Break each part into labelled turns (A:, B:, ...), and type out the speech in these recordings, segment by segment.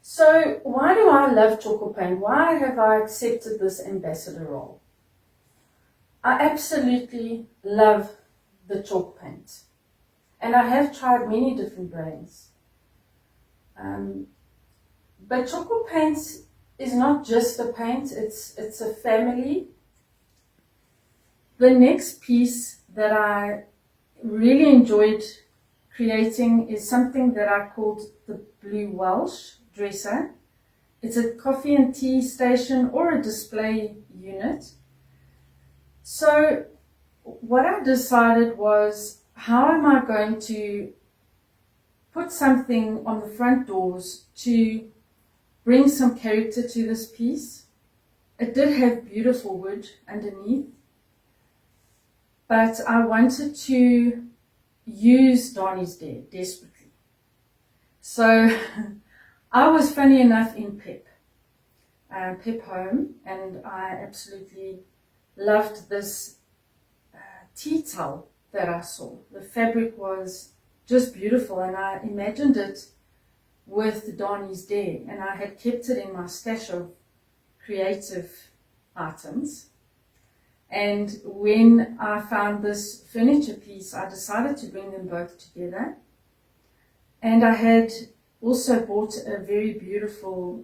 A: So why do I love Tjhoko paint? Why have I accepted this ambassador role? I absolutely love the chalk paint. And I have tried many different brands. But Tjhoko paint is not just a paint, it's a family. The next piece that I really enjoyed creating is something that I called the Blue Welsh dresser. It's a coffee and tea station or a display unit. So what I decided was, how am I going to put something on the front doors to bring some character to this piece? It did have beautiful wood underneath, but I wanted to use Donnie's Day desperately. So I was, funny enough, in Pep Home, and I absolutely loved this tea towel that I saw. The fabric was just beautiful, and I imagined it with Donnie's Day, and I had kept it in my stash of creative items. And when I found this furniture piece, I decided to bring them both together. And I had also bought a very beautiful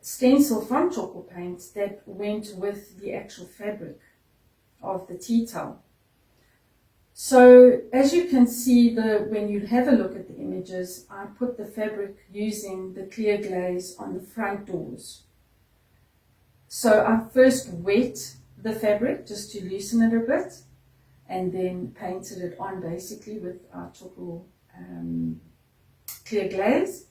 A: stencil from Tjhoko paint that went with the actual fabric of the tea towel. So as you can see, when you have a look at the images, I put the fabric using the clear glaze on the front doors. So I first wet the fabric just to loosen it a bit, and then painted it on basically with our Tjhoko clear glaze.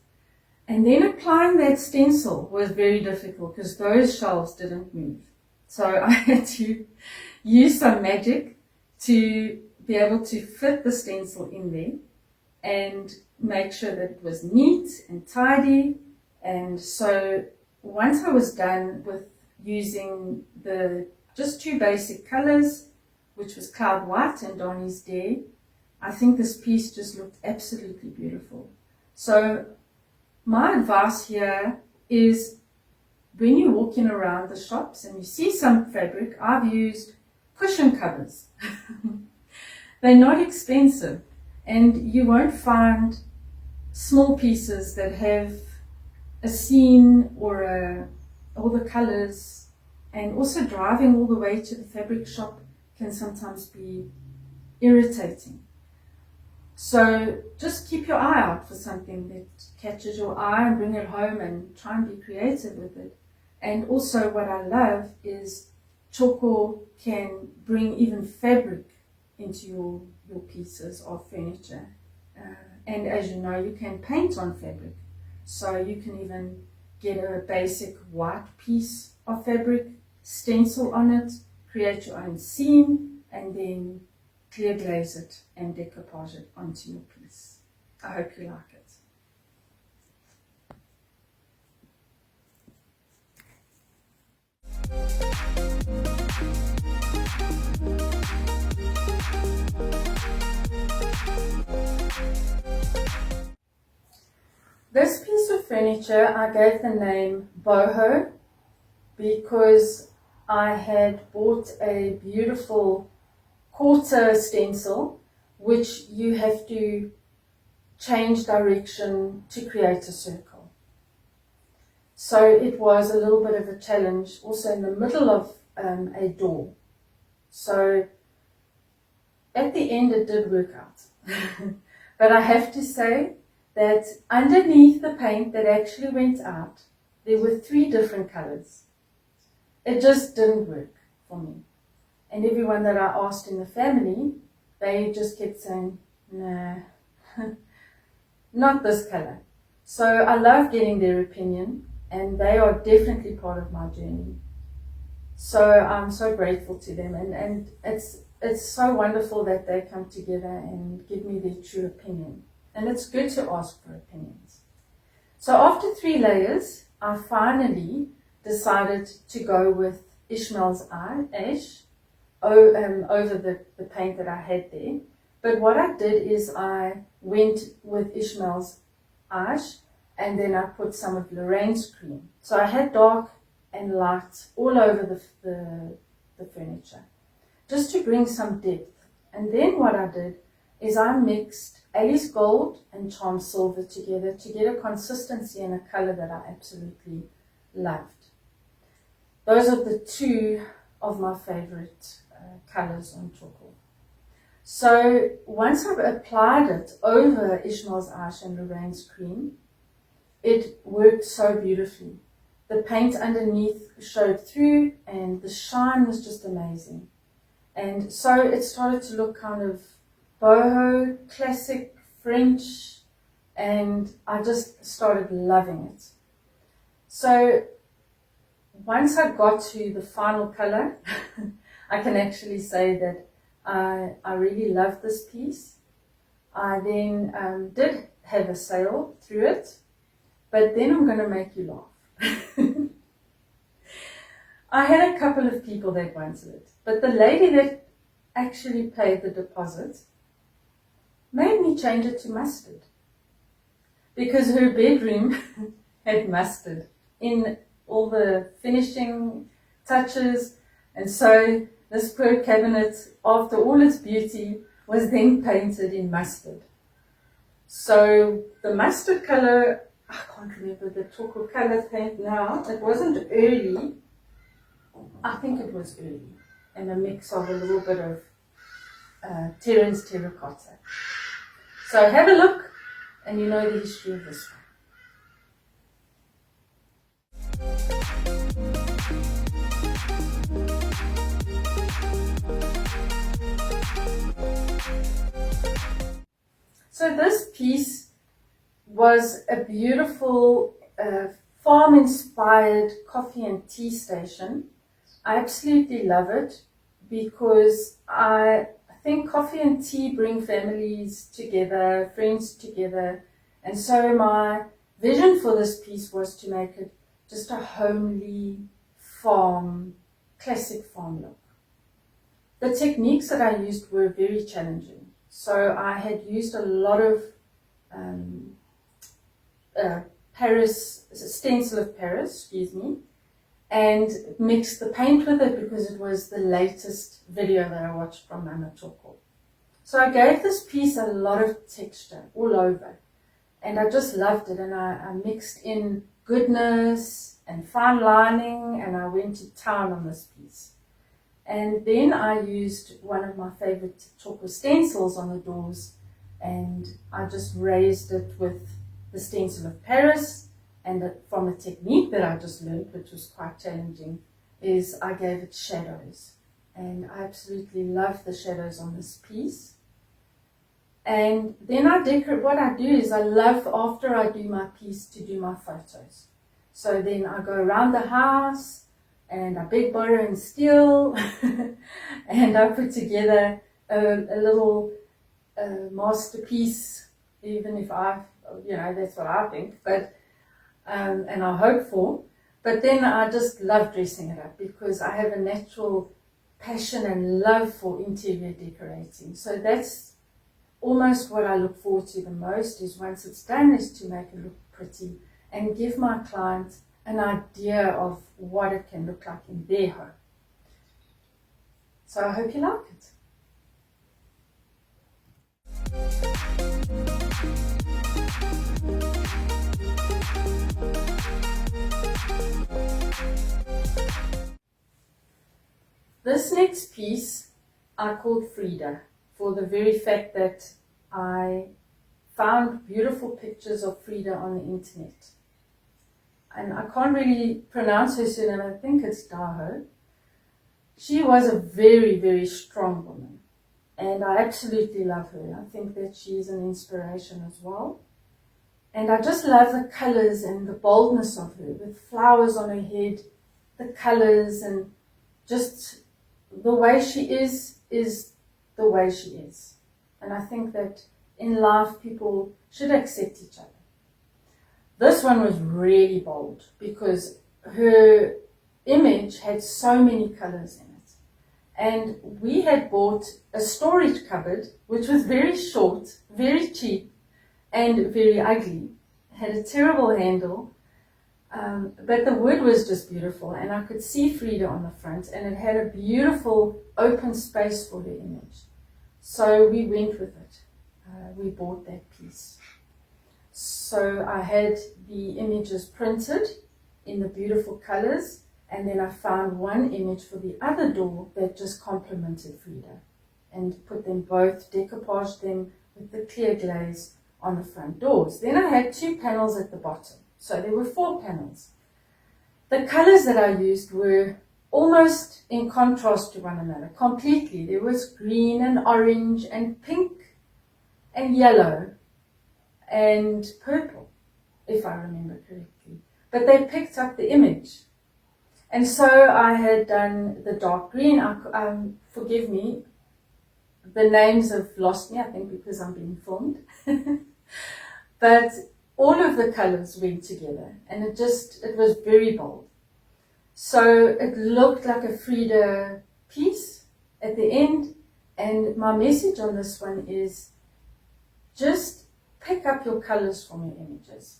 A: And then applying that stencil was very difficult because those shelves didn't move. So I had to use some magic to be able to fit the stencil in there and make sure that it was neat and tidy. And so once I was done with using just two basic colors, which was Cloud White and Donnie's Day, I think this piece just looked absolutely beautiful. So my advice here is, when you're walking around the shops and you see some fabric, I've used cushion covers. They're not expensive, and you won't find small pieces that have a scene or all the colors, and also driving all the way to the fabric shop can sometimes be irritating. So just keep your eye out for something that catches your eye and bring it home and try and be creative with it. And also what I love is Tjhoko can bring even fabric into your pieces of furniture. And as you know, you can paint on fabric. So you can even get a basic white piece of fabric, stencil on it, create your own seam, and then clear glaze it and decoupage it onto your piece. I hope you like it. This piece of furniture, I gave the name Boho because I had bought a beautiful quarter stencil which you have to change direction to create a circle. So it was a little bit of a challenge, also in the middle of a door. So at the end it did work out. But I have to say that underneath the paint that actually went out, there were 3 different colors. It just didn't work for me. And everyone that I asked in the family, they just kept saying, nah, not this color. So I love getting their opinion, and they are definitely part of my journey. So I'm so grateful to them, and it's so wonderful that they come together and give me their true opinion. And it's good to ask for opinions. So after 3 layers, I finally decided to go with Ishmael's Ash over the paint that I had there. But what I did is I went with Ishmael's Ash and then I put some of Lorraine's cream. So I had dark and light all over the furniture, just to bring some depth. And then what I did is I mixed Alice Gold and Charm Silver together to get a consistency and a color that I absolutely loved. Those are the two of my favorite colors on Tjhoko. So once I've applied it over Ishmael's Ash and Lorraine's cream, it worked so beautifully. The paint underneath showed through and the shine was just amazing. And so it started to look kind of boho, classic French, and I just started loving it. So once I got to the final color, I can actually say that I really loved this piece. I then did have a sale through it, but then I'm going to make you laugh. I had a couple of people that wanted it, but the lady that actually paid the deposit made me change it to mustard, because her bedroom had mustard in all the finishing touches, and so this poor cabinet, after all its beauty, was then painted in mustard. So the mustard color, I can't remember the Tjhoko color paint now, it wasn't early, I think it was early, and a mix of a little bit of Terence terracotta. So have a look and you know the history of this one. So this piece was a beautiful farm-inspired coffee and tea station. I absolutely love it because I think coffee and tea bring families together, friends together, and so my vision for this piece was to make it just a homely farm, classic farm look. The techniques that I used were very challenging. So I had used a lot of Paris, stencil of Paris, and mixed the paint with it because it was the latest video that I watched from Mama Tjhoko. So I gave this piece a lot of texture all over, and I just loved it, and I mixed in goodness and fine lining, and I went to town on this piece. And then I used one of my favorite Tjhoko stencils on the doors, and I just raised it with the stencil of Paris. And from a technique that I just learned, which was quite challenging, is I gave it shadows. And I absolutely love the shadows on this piece. And then I decorate. What I do is I love, after I do my piece, to do my photos. So then I go around the house and I beg, borrow and steal and I put together a little masterpiece, even if that's what I think, but and I hope for. But then I just love dressing it up because I have a natural passion and love for interior decorating. So that's almost what I look forward to the most, is once it's done, is to make it look pretty and give my client an idea of what it can look like in their home. So I hope you like it. This next piece I called Frida, for the very fact that I found beautiful pictures of Frida on the internet. And I can't really pronounce her surname, I think it's Boho. She was a very, very strong woman, and I absolutely love her. I think that she's an inspiration as well. And I just love the colors and the boldness of her, with flowers on her head, the colors, and just the way she is the way she is. And I think that in life people should accept each other. This one was really bold because her image had so many colors in it. And we had bought a storage cupboard which was very short, very cheap, and very ugly. It had a terrible handle, but the wood was just beautiful, and I could see Frida on the front, and it had a beautiful open space for her image. So we went with it. We bought that piece. So I had the images printed in the beautiful colors, and then I found one image for the other door that just complemented Frida, and put them both, decoupaged them with the clear glaze on the front doors. Then I had 2 panels at the bottom, so there were 4 panels. The colors that I used were almost in contrast to one another, completely. There was green and orange and pink and yellow and purple, if I remember correctly. But they picked up the image. And so I had done the dark green. Forgive me, the names have lost me, I think because I'm being filmed. But all of the colors went together, and it was very bold. So it looked like a Frida piece at the end. And my message on this one is just pick up your colors from your images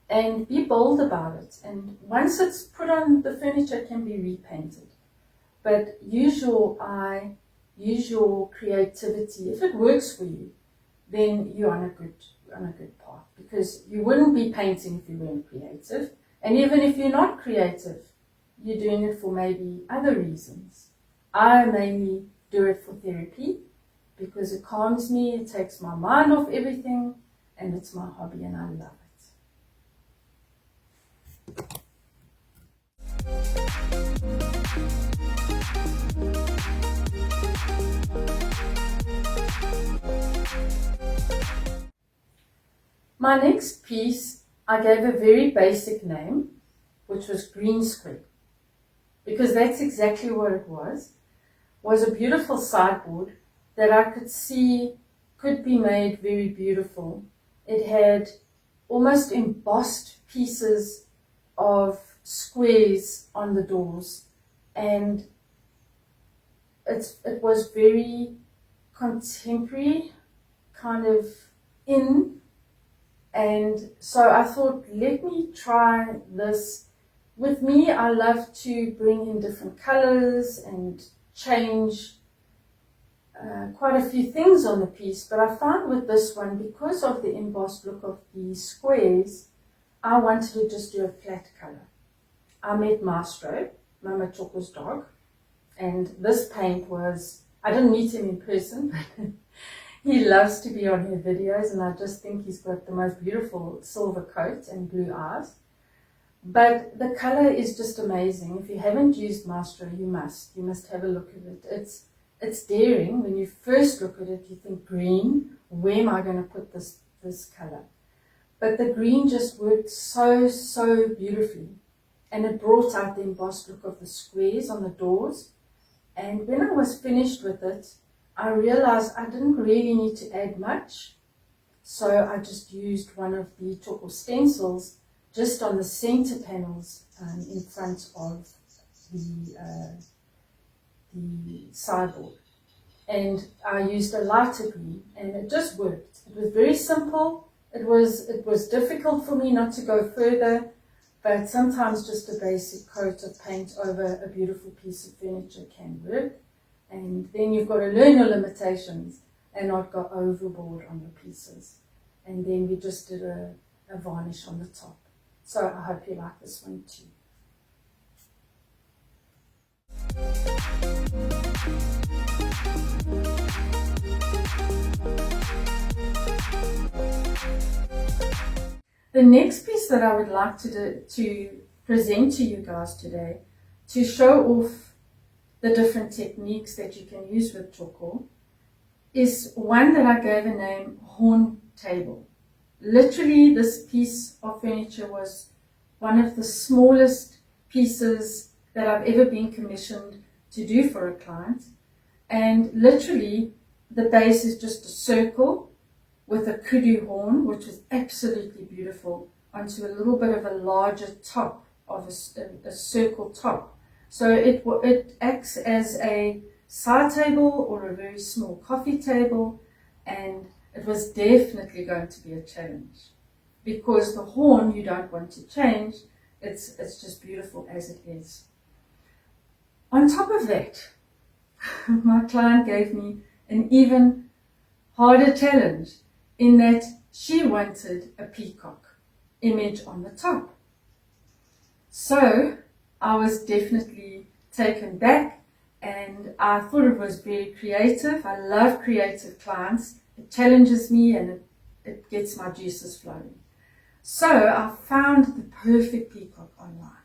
A: and be bold about it. And once it's put on, the furniture can be repainted. But use your eye, use your creativity. If it works for you, then you're on a good path, because you wouldn't be painting if you weren't creative. And even if you're not creative, you're doing it for maybe other reasons. I mainly do it for therapy, because it calms me, it takes my mind off everything, and it's my hobby and I love it. My next piece, I gave a very basic name, which was Green Square, because that's exactly what it was a beautiful sideboard that I could see could be made very beautiful. It had almost embossed pieces of squares on the doors, and it was very contemporary, kind of in. And so I thought, let me try this. With me, I love to bring in different colors and change quite a few things on the piece. But I found with this one, because of the embossed look of the squares, I wanted to just do a flat color. I met Maestro, Mama Tjhoko's dog, and this paint was, I didn't meet him in person, but he loves to be on her videos, and I just think he's got the most beautiful silver coat and blue eyes. But the color is just amazing. If you haven't used Maestro, you must have a look at it. It's daring. When you first look at it, you think green, where am I going to put this color? But the green just worked so beautifully, and it brought out the embossed look of the squares on the doors. And when I was finished with it, I realized I didn't really need to add much, so I just used one of the Tjhoko stencils just on the center panels in front of the sideboard, and I used a lighter green, and it just worked. It was very simple. It was difficult for me not to go further, but sometimes just a basic coat of paint over a beautiful piece of furniture can work. And then you've got to learn your limitations and not go overboard on the pieces. And then we just did a varnish on the top. So I hope you like this one too. The next piece that I would like to present to you guys today, to show off the different techniques that you can use with Tjhoko, is one that I gave a name, Horn Table. Literally, this piece of furniture was one of the smallest pieces that I've ever been commissioned to do for a client. And literally, the base is just a circle with a kudu horn, which is absolutely beautiful, onto a little bit of a larger top of a circle top. So it acts as a side table or a very small coffee table, and it was definitely going to be a challenge, because the horn you don't want to change. It's just beautiful as it is. On top of that, my client gave me an even harder challenge in that she wanted a peacock image on the top. So I was definitely taken back, and I thought it was very creative. I love creative clients. It challenges me and it gets my juices flowing. So I found the perfect peacock online.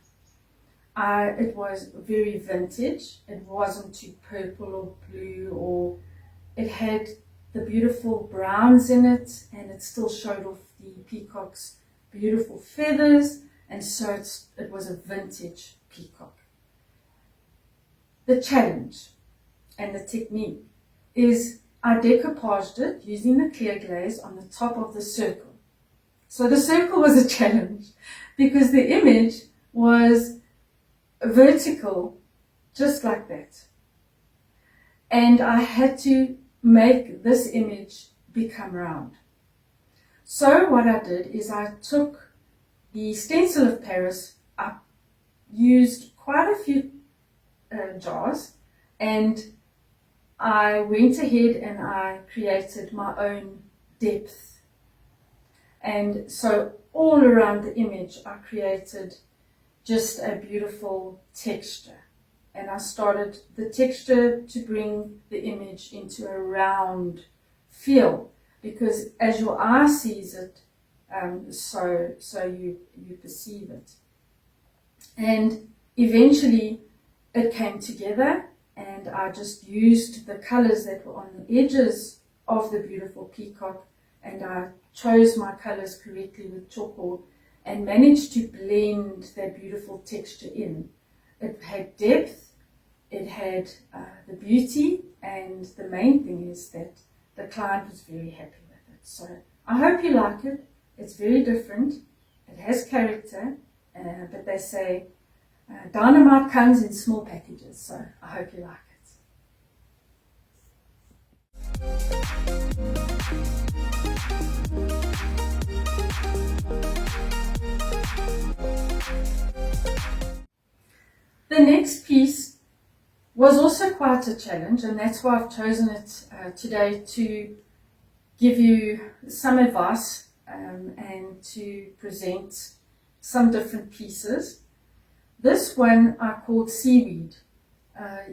A: It was very vintage. It wasn't too purple or blue, or it had the beautiful browns in it, and it still showed off the peacock's beautiful feathers, and so it was a vintage peacock. The challenge and the technique is I decoupaged it using the clear glaze on the top of the circle. So the circle was a challenge because the image was vertical, just like that. And I had to make this image become round. So what I did is I took the stencil of Paris, I used quite a few jars, and I went ahead and I created my own depth. And so all around the image I created just a beautiful texture. And I started the texture to bring the image into a round feel, because as your eye sees it, so you perceive it. And eventually it came together, and I just used the colors that were on the edges of the beautiful peacock, and I chose my colors correctly with Tjhoko and managed to blend that beautiful texture in. It had depth, it had the beauty, and the main thing is that the client was very happy with it. So I hope you like it. It's very different. It has character, but they say dynamite comes in small packages, so I hope you like it. The next piece was also quite a challenge, and that's why I've chosen it today to give you some advice and to present some different pieces. This one I called Seaweed.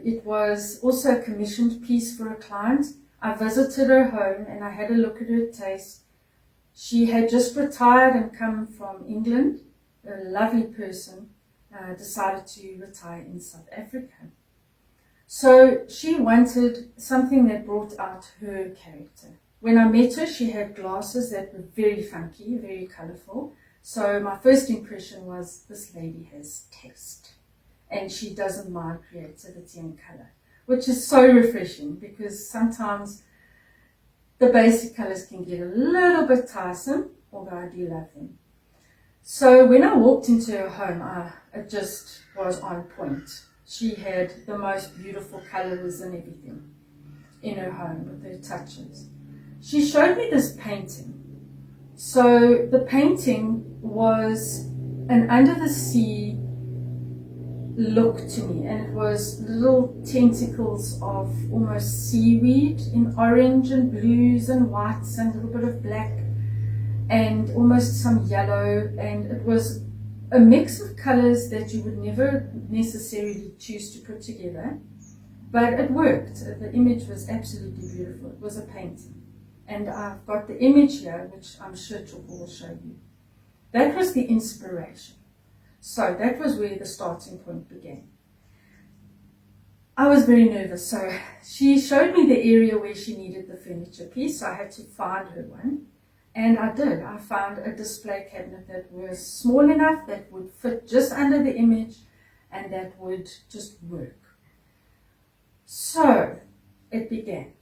A: It was also a commissioned piece for a client. I visited her home and I had a look at her taste. She had just retired and come from England, a lovely person. Decided to retire in South Africa. So she wanted something that brought out her character. When I met her, she had glasses that were very funky, very colourful. So my first impression was, this lady has taste, and she doesn't mind creativity and colour, which is so refreshing, because sometimes the basic colours can get a little bit tiresome, although I do love them. So when I walked into her home, it just was on point. She had the most beautiful colours and everything in her home with her touches. She showed me this painting. So the painting was an under the sea look to me, and it was little tentacles of almost seaweed in orange and blues and whites and a little bit of black and almost some yellow, and it was a mix of colors that you would never necessarily choose to put together, but it worked. The image was absolutely beautiful. It was a painting, and I've got the image here, which I'm sure Tjhoko will show you. That was the inspiration. So that was where the starting point began. I was very nervous, so she showed me the area where she needed the furniture piece, so I had to find her one. And I did. I found a display cabinet that was small enough that would fit just under the image and that would just work. So it began.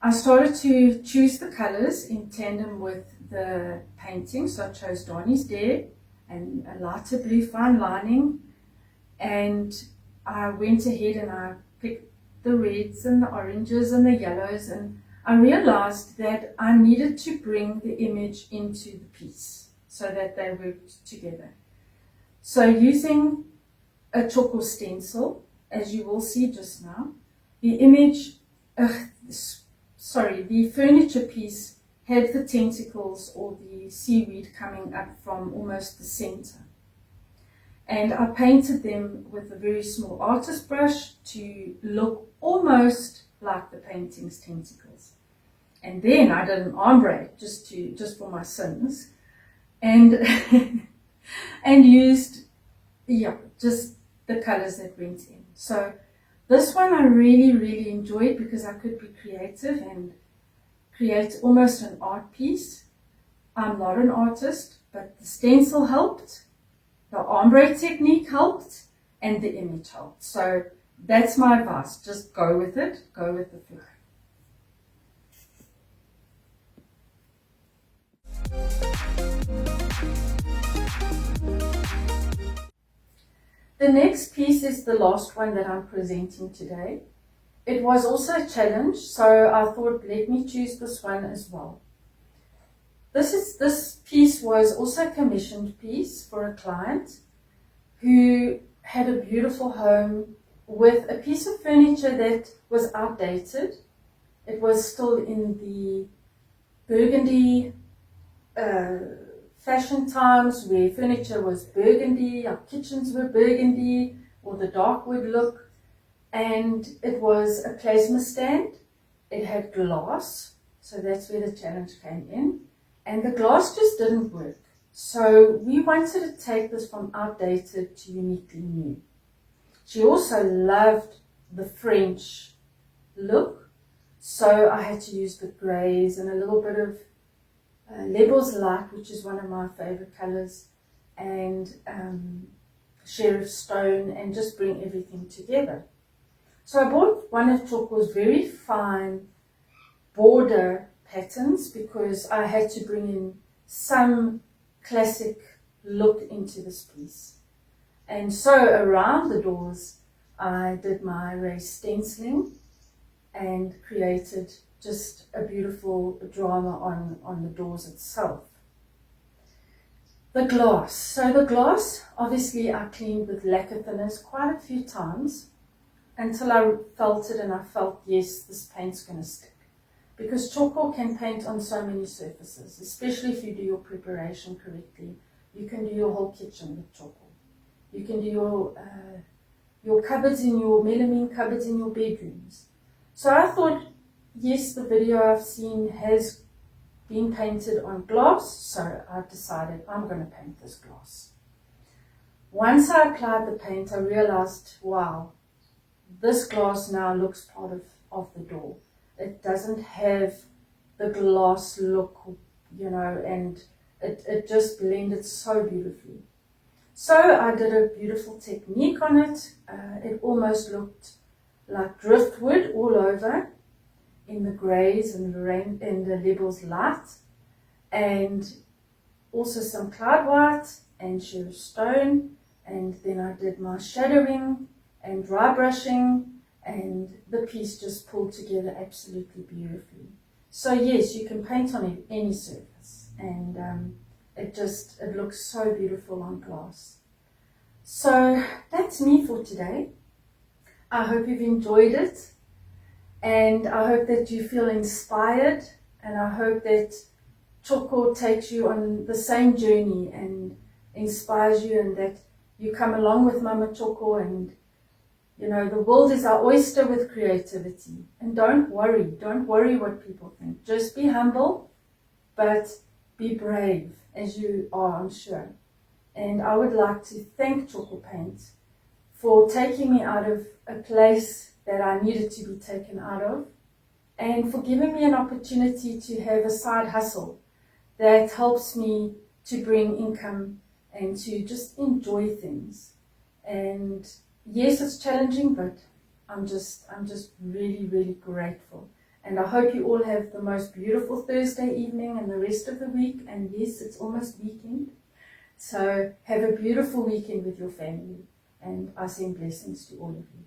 A: I started to choose the colors in tandem with the painting. So I chose Donnie's Dare and a lighter blue fine lining. And I went ahead and I picked the reds and the oranges and the yellows, and I realized that I needed to bring the image into the piece so that they worked together. So using a Tjhoko stencil, as you will see just now, the image, the furniture piece had the tentacles or the seaweed coming up from almost the center. And I painted them with a very small artist brush to look almost like the painting's tentacles. And then I did an ombre just for my sins, and and used just the colors that went in. So this one I really enjoyed because I could be creative and create almost an art piece. I'm not an artist, but the stencil helped, the ombre technique helped, and the image helped. So that's my advice. Just go with it, go with the flow. The next piece is the last one that I'm presenting today. It was also a challenge, so I thought, let me choose this one as well. This piece was also a commissioned piece for a client who had a beautiful home with a piece of furniture that was outdated. It was still in the burgundy fashion times where furniture was burgundy, our kitchens were burgundy, or the dark wood look. And it was a plasma stand. It had glass, so that's where the challenge came in. And the glass just didn't work. So we wanted to take this from outdated to uniquely new. She also loved the French look, so I had to use the greys and a little bit of Lebel's Light, which is one of my favorite colors, and Sheriff Stone, and just bring everything together. So I bought one of Tjhoko's very fine border patterns because I had to bring in some classic look into this piece. And so around the doors, I did my raised stenciling and created just a beautiful drama on the doors itself. The glass. So the glass, obviously I cleaned with lacquer thinners quite a few times until I felt it and I felt, yes, this paint's going to stick. Because Tjhoko can paint on so many surfaces, especially if you do your preparation correctly. You can do your whole kitchen with Tjhoko. You can do your cupboards in your melamine cupboards in your bedrooms. So I thought, yes, the video I've seen has been painted on glass, so I decided I'm going to paint this glass. Once I applied the paint, I realized, wow, this glass now looks part of the door. It doesn't have the glass look, and it just blended so beautifully. So I did a beautiful technique on it. It almost looked like driftwood all over in the greys and the Lebel's Light, and also some cloud white and Sheriff Stone, and then I did my shadowing and dry brushing, and the piece just pulled together absolutely beautifully. So yes, you can paint on any surface, and it looks so beautiful on glass. So that's me for today. I hope you've enjoyed it, and I hope that you feel inspired, and I hope that Tjhoko takes you on the same journey and inspires you, and that you come along with Mama Tjhoko, and the world is our oyster with creativity. And don't worry what people think. Just be humble, but be brave, as you are, I'm sure. And I would like to thank Tjhoko Paint for taking me out of a place that I needed to be taken out of, and for giving me an opportunity to have a side hustle that helps me to bring income and to just enjoy things. And yes, it's challenging, but I'm just really grateful. And I hope you all have the most beautiful Thursday evening and the rest of the week. And yes, it's almost weekend. So have a beautiful weekend with your family. And I send blessings to all of you.